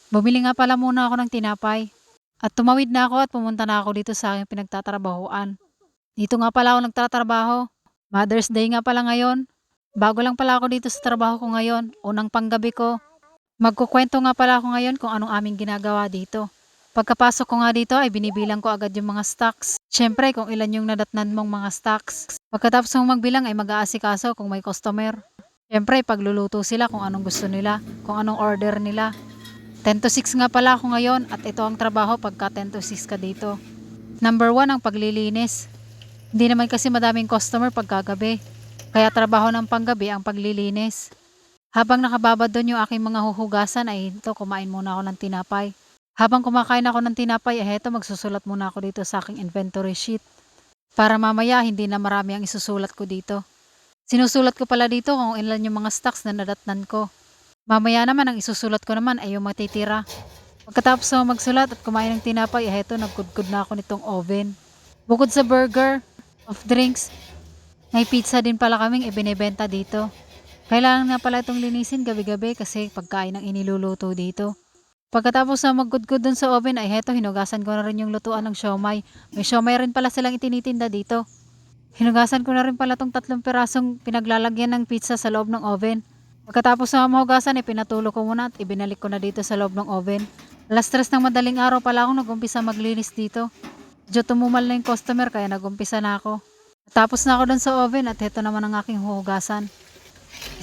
Bumili nga pala muna ako ng tinapay at tumawid na ako at pumunta na ako dito sa aking pinagtatrabahuan. Dito nga pala ako nagtatrabaho. Mother's Day nga pala ngayon. Bago lang pala ako dito sa trabaho ko ngayon. Unang panggabi ko. Magkukwento nga pala ako ngayon kung anong aming ginagawa dito. Pagkapasok ko nga dito ay binibilang ko agad yung mga stocks. Siyempre kung ilan yung nadatnan mong mga stocks. Pagkatapos mong magbilang ay mag-aasikaso kung may customer. Siyempre pagluluto sila kung anong gusto nila, kung anong order nila. 10 to 6 nga pala ako ngayon at ito ang trabaho pagka 10 to 6 ka dito. Number 1 ang paglilinis. Hindi naman kasi madaming customer pagkagabi. Kaya trabaho ng panggabi ang paglilinis. Habang nakababad doon yung aking mga huhugasan ay ito kumain muna ako ng tinapay. Habang kumakain ako ng tinapay ay ito magsusulat muna ako dito sa aking inventory sheet. Para mamaya hindi na marami ang isusulat ko dito. Sinusulat ko pala dito kung ilan yung mga stocks na nadatnan ko. Mamaya naman ang isusulat ko naman ay yung matitira. Pagkatapos ako magsulat at kumain ng tinapay ay ito nagkudkod na ako nitong oven. Bukod sa burger, of drinks, may pizza din pala kaming ibinebenta dito. Kailangan nga pala itong linisin gabi-gabi kasi pagkain ang iniluluto dito. Pagkatapos na magkudkod dun sa oven ay heto hinugasan ko na rin yung lutuan ng siomay. May siomay rin pala silang itinitinda dito. Hinugasan ko na rin pala tong 3 pirasong pinaglalagyan ng pizza sa loob ng oven. Pagkatapos na mahugasan ay pinatulo ko muna at ibinalik ko na dito sa loob ng oven. Alas 3 ng madaling araw pala ako nag-umpisa maglinis dito. Medyo tumumal na yung customer kaya nag-umpisa na ako. Tapos na ako dun sa oven at heto naman ang aking huhugasan.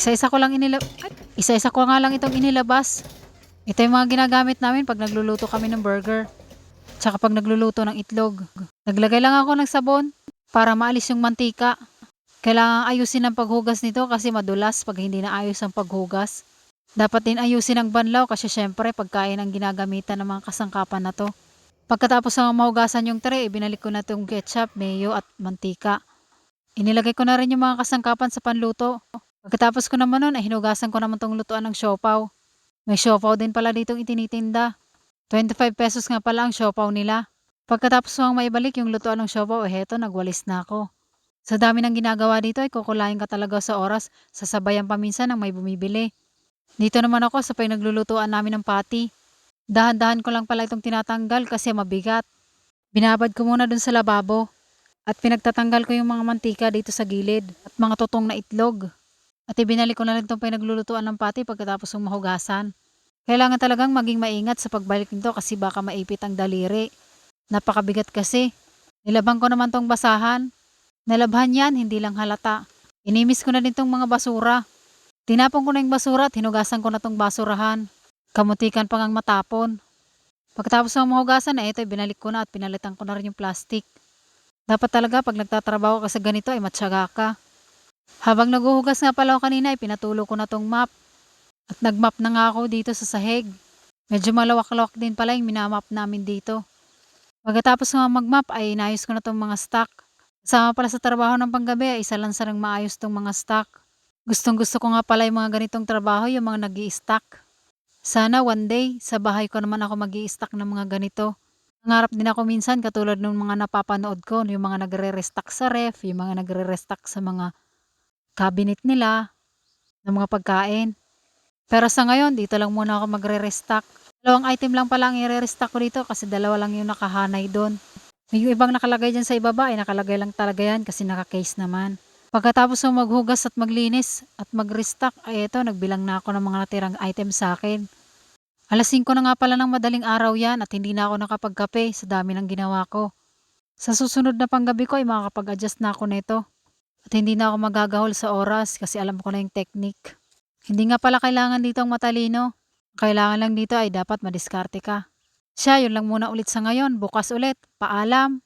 Isa-isa ko nga lang itong inilabas. Ito yung mga ginagamit namin pag nagluluto kami ng burger. Tsaka pag nagluluto ng itlog. Naglagay lang ako ng sabon para maalis yung mantika. Kailangan ayusin ang paghugas nito kasi madulas pag hindi na ayos ang paghugas. Dapat din ayusin ang banlaw kasi syempre pagkain ang ginagamitan ng mga kasangkapan na to. Pagkatapos ng mahugasan yung tray, ibinalik ko na itong ketchup, mayo at mantika. Inilagay ko na rin yung mga kasangkapan sa panluto. Pagkatapos ko naman nun, ay hinugasan ko naman tong lutuan ng siopaw. May siopaw din pala ditong itinitinda. 25 pesos nga pala ang siopaw nila. Pagkatapos ko maibalik yung lutuan ng siopaw, heto nagwalis na ako. Sa dami ng ginagawa dito ay kukulain ka talaga sa oras, sasabayan pa minsan ng may bumibili. Dito naman ako sa pinaglulutuan namin ng patty. Dahan-dahan ko lang pala itong tinatanggal kasi mabigat. Binabad ko muna dun sa lababo at pinagtatanggal ko yung mga mantika dito sa gilid at mga tutong na itlog. At ibinalik ko na rin itong pinaglulutuan ng patty pagkatapos ng mahugasan. Kailangan talagang maging maingat sa pagbalik nito kasi baka maipit ang daliri. Napakabigat kasi. Nilabang ko naman tong basahan. Nalabhan yan, hindi lang halata. Inimis ko na din tong mga basura. Tinapon ko na yung basura at hinugasan ko na tong basurahan. Kamutikan pa ngang matapon. Pagkatapos ng mahugasan na ito, binalik ko na at pinalitan ko na rin yung plastic. Dapat talaga pag nagtatrabaho ka sa ganito ay matyaga ka. Habang naguhugas nga pala ako kanina ay pinatulo ko na tong map. At nagmap na nga ako dito sa sahig. Medyo malawak-lawak din pala yung minamap namin dito. Pagkatapos nga magmap ay inayos ko na tong mga stock. Kasama pala sa trabaho ng panggabi ay isa lang sa nang maayos tong mga stock. Gustong gusto ko nga pala yung mga ganitong trabaho, yung mga nag-i-stock. Sana one day, sa bahay ko naman ako mag-i-stock ng mga ganito. Nangarap din ako minsan katulad ng mga napapanood ko, yung mga nagre-restock sa ref, yung mga nagre-restock sa mga cabinet nila, ng mga pagkain. Pero sa ngayon, dito lang muna ako magre-restock. 2 item lang pala ang i-restock ko dito kasi 2 lang yung nakahanay doon. Yung ibang nakalagay dyan sa ibaba ay nakalagay lang talaga yan kasi naka-case naman. Pagkatapos ng maghugas at maglinis at mag-restock ay ito, nagbilang na ako ng mga natirang item sa akin. Alas 5 na nga pala ng madaling araw yan at hindi na ako nakapagkape sa dami ng ginawa ko. Sa susunod na panggabi ko ay makakapag-adjust na ako nito. At hindi na ako magagahol sa oras kasi alam ko na yung technique. Hindi nga pala kailangan dito ang matalino. Kailangan lang dito ay dapat madiskarte ka. Siya, yun lang muna ulit sa ngayon. Bukas ulit. Paalam.